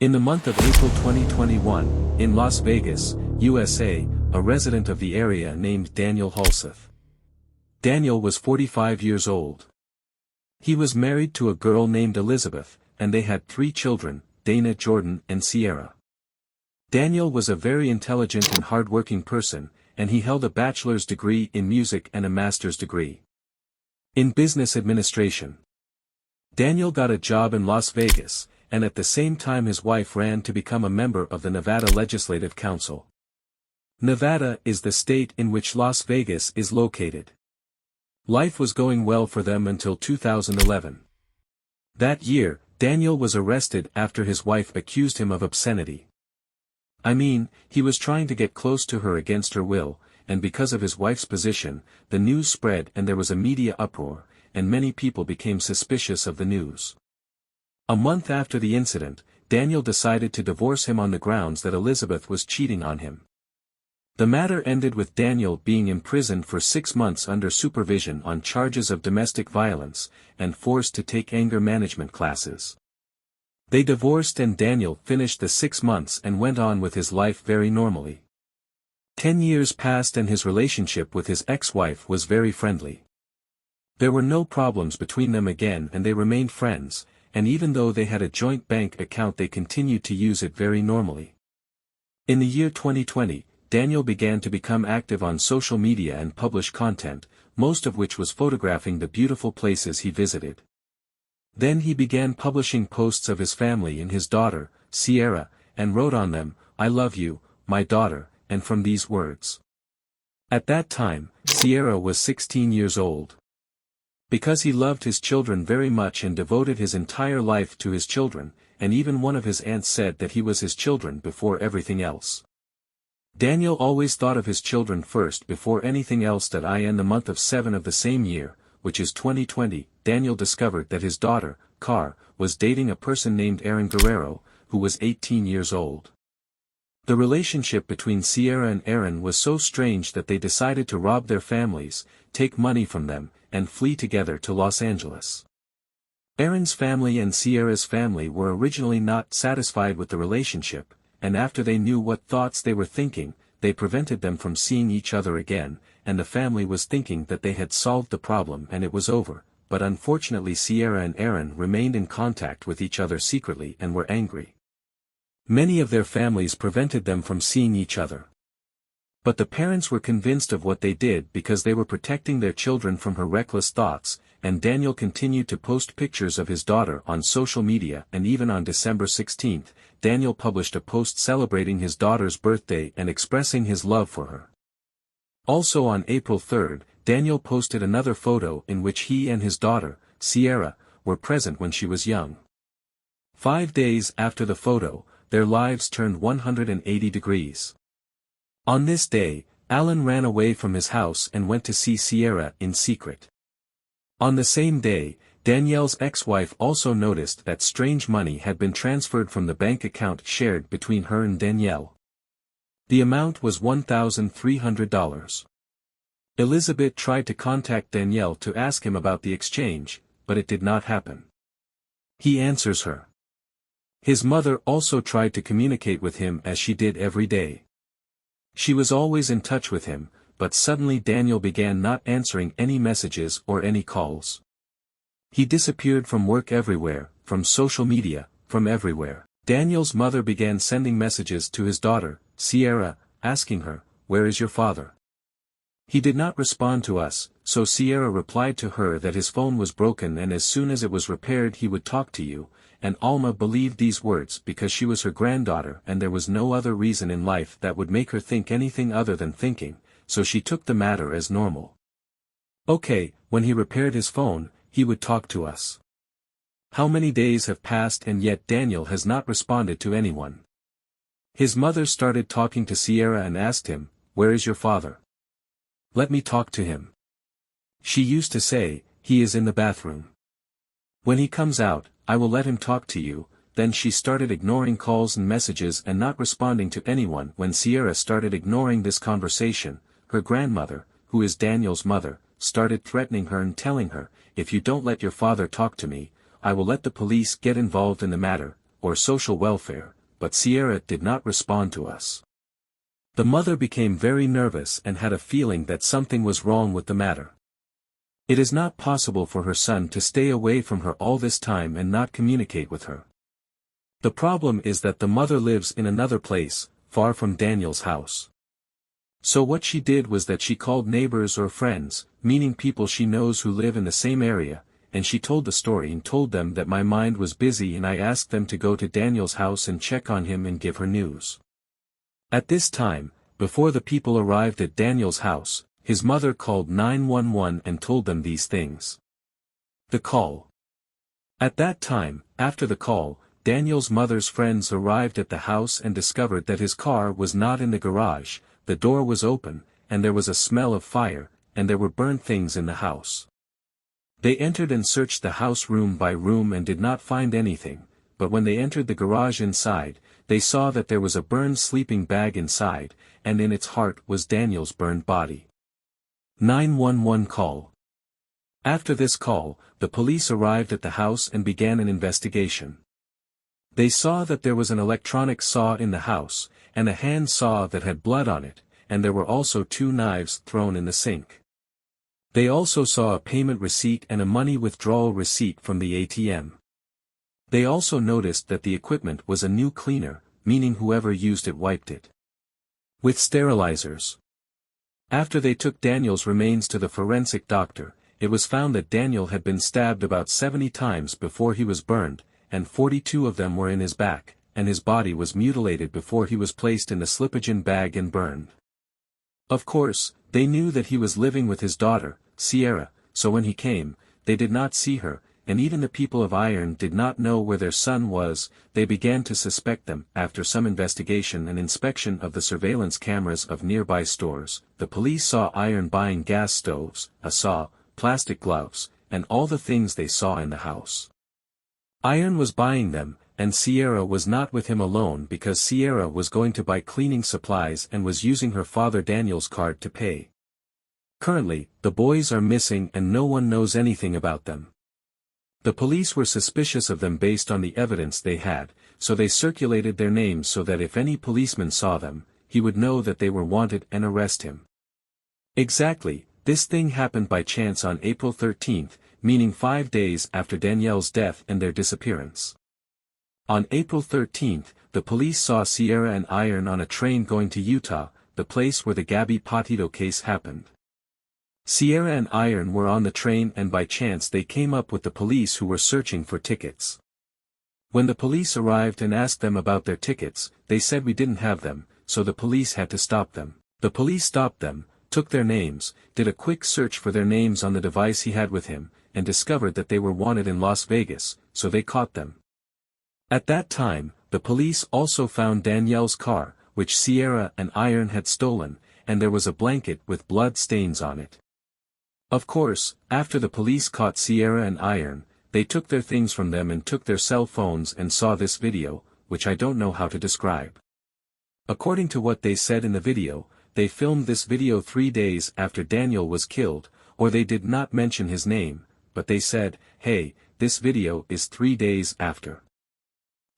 In the month of April 2021, in Las Vegas, USA, a resident of the area named Daniel Hulseth. Daniel was 45 years old. He was married to a girl named Elizabeth, and they had 3 children, Dana, Jordan, and Sierra. Daniel was a very intelligent and hard-working person, and he held a bachelor's degree in music and a master's degree in business administration. Daniel got a job in Las Vegas, and at the same time his wife ran to become a member of the Nevada Legislative Council. Nevada is the state in which Las Vegas is located. Life was going well for them until 2011. That year, Daniel was arrested after his wife accused him of obscenity. I mean, he was trying to get close to her against her will, and because of his wife's position, the news spread and there was a media uproar, and many people became suspicious of the news. A month after the incident, Daniel decided to divorce him on the grounds that Elizabeth was cheating on him. The matter ended with Daniel being imprisoned for 6 months under supervision on charges of domestic violence, and forced to take anger management classes. They divorced and Daniel finished the 6 months and went on with his life very normally. 10 years passed and his relationship with his ex-wife was very friendly. There were no problems between them again and they remained friends, and even though they had a joint bank account they continued to use it very normally. In the year 2020, Daniel began to become active on social media and publish content, most of which was photographing the beautiful places he visited. Then he began publishing posts of his family and his daughter, Sierra, and wrote on them, "I love you, my daughter," and from these words. At that time, Sierra was 16 years old. Because he loved his children very much and devoted his entire life to his children, and even one of his aunts said that he was his children before everything else. Daniel always thought of his children first before anything else. That in the month of 7 of the same year, which is 2020, Daniel discovered that his daughter, Car, was dating a person named Aaron Guerrero, who was 18 years old. The relationship between Sierra and Aaron was so strange that they decided to rob their families, take money from them, and flee together to Los Angeles. Aaron's family and Sierra's family were originally not satisfied with the relationship, and after they knew what thoughts they were thinking, they prevented them from seeing each other again, and the family was thinking that they had solved the problem and it was over, but unfortunately Sierra and Aaron remained in contact with each other secretly and were angry. Many of their families prevented them from seeing each other. But the parents were convinced of what they did because they were protecting their children from her reckless thoughts, and Daniel continued to post pictures of his daughter on social media, and even on December 16, Daniel published a post celebrating his daughter's birthday and expressing his love for her. Also on April 3, Daniel posted another photo in which he and his daughter, Sierra, were present when she was young. 5 days after the photo, their lives turned 180 degrees. On this day, Alan ran away from his house and went to see Sierra in secret. On the same day, Danielle's ex-wife also noticed that strange money had been transferred from the bank account shared between her and Danielle. The amount was $1,300. Elizabeth tried to contact Danielle to ask him about the exchange, but it did not happen. He answers her. His mother also tried to communicate with him as she did every day. She was always in touch with him, but suddenly Daniel began not answering any messages or any calls. He disappeared from work everywhere, from social media, from everywhere. Daniel's mother began sending messages to his daughter, Sierra, asking her, "Where is your father?" He did not respond to us, so Sierra replied to her that his phone was broken and as soon as it was repaired he would talk to you, and Alma believed these words because she was her granddaughter and there was no other reason in life that would make her think anything other than thinking, so she took the matter as normal. Okay, when he repaired his phone, he would talk to us. How many days have passed and yet Daniel has not responded to anyone. His mother started talking to Sierra and asked him, "Where is your father? Let me talk to him." She used to say, "He is in the bathroom. When he comes out, I will let him talk to you." Then she started ignoring calls and messages and not responding to anyone. When Sierra started ignoring this conversation, her grandmother, who is Daniel's mother, started threatening her and telling her, "If you don't let your father talk to me, I will let the police get involved in the matter, or social welfare, but Sierra did not respond to us. The mother became very nervous and had a feeling that something was wrong with the matter. It is not possible for her son to stay away from her all this time and not communicate with her. The problem is that the mother lives in another place, far from Daniel's house. So what she did was that she called neighbors or friends, meaning people she knows who live in the same area, and she told the story and told them that my mind was busy and I asked them to go to Daniel's house and check on him and give her news. At this time, before the people arrived at Daniel's house, his mother called 911 and told them these things. The call. At that time, after the call, Daniel's mother's friends arrived at the house and discovered that his car was not in the garage, the door was open, and there was a smell of fire, and there were burned things in the house. They entered and searched the house room by room and did not find anything, but when they entered the garage inside, they saw that there was a burned sleeping bag inside, and in its heart was Daniel's burned body. 911 call. After this call, the police arrived at the house and began an investigation. They saw that there was an electronic saw in the house, and a hand saw that had blood on it, and there were also 2 knives thrown in the sink. They also saw a payment receipt and a money withdrawal receipt from the ATM. They also noticed that the equipment was a new cleaner, meaning whoever used it wiped it with sterilizers. After they took Daniel's remains to the forensic doctor, it was found that Daniel had been stabbed about 70 times before he was burned, and 42 of them were in his back, and his body was mutilated before he was placed in the Slipogen bag and burned. Of course, they knew that he was living with his daughter, Sierra, so when he came, they did not see her, and even the people of Iron did not know where their son was. They began to suspect them. After some investigation and inspection of the surveillance cameras of nearby stores, the police saw Iron buying gas stoves, a saw, plastic gloves, and all the things they saw in the house. Iron was buying them, and Sierra was not with him alone because Sierra was going to buy cleaning supplies and was using her father Daniel's card to pay. Currently, the boys are missing and no one knows anything about them. The police were suspicious of them based on the evidence they had, so they circulated their names so that if any policeman saw them, he would know that they were wanted and arrest him. Exactly, this thing happened by chance on April 13th, meaning 5 days after Danielle's death and their disappearance. On April 13th, the police saw Sierra and Iron on a train going to Utah, the place where the Gabby Petito case happened. Sierra and Iron were on the train and by chance they came up with the police who were searching for tickets. When the police arrived and asked them about their tickets, they said we didn't have them, so the police had to stop them. The police stopped them, took their names, did a quick search for their names on the device he had with him, and discovered that they were wanted in Las Vegas, so they caught them. At that time, the police also found Danielle's car, which Sierra and Iron had stolen, and there was a blanket with blood stains on it. Of course, after the police caught Sierra and Iron, they took their things from them and took their cell phones and saw this video, which I don't know how to describe. According to what they said in the video, they filmed this video 3 days after Daniel was killed, or they did not mention his name, but they said, hey, this video is 3 days after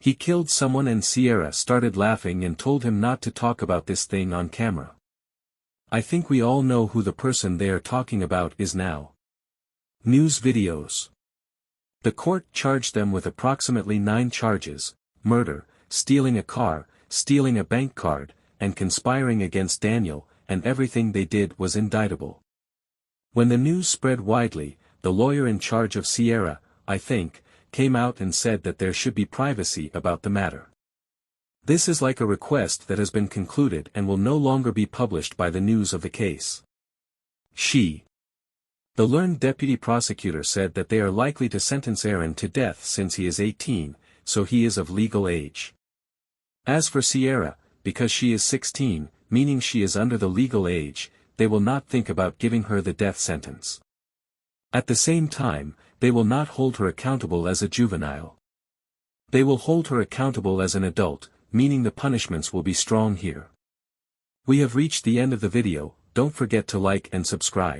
he killed someone, and Sierra started laughing and told him not to talk about this thing on camera. I think we all know who the person they are talking about is now. News videos. The court charged them with approximately 9 charges: murder, stealing a car, stealing a bank card, and conspiring against Daniel, and everything they did was indictable. When the news spread widely, the lawyer in charge of Sierra, I think, came out and said that there should be privacy about the matter. This is like a request that has been concluded and will no longer be published by the news of the case. The learned deputy prosecutor said that they are likely to sentence Aaron to death since he is 18, so he is of legal age. As for Sierra, because she is 16, meaning she is under the legal age, they will not think about giving her the death sentence. At the same time, they will not hold her accountable as a juvenile. They will hold her accountable as an adult, meaning the punishments will be strong here. We have reached the end of the video. Don't forget to like and subscribe.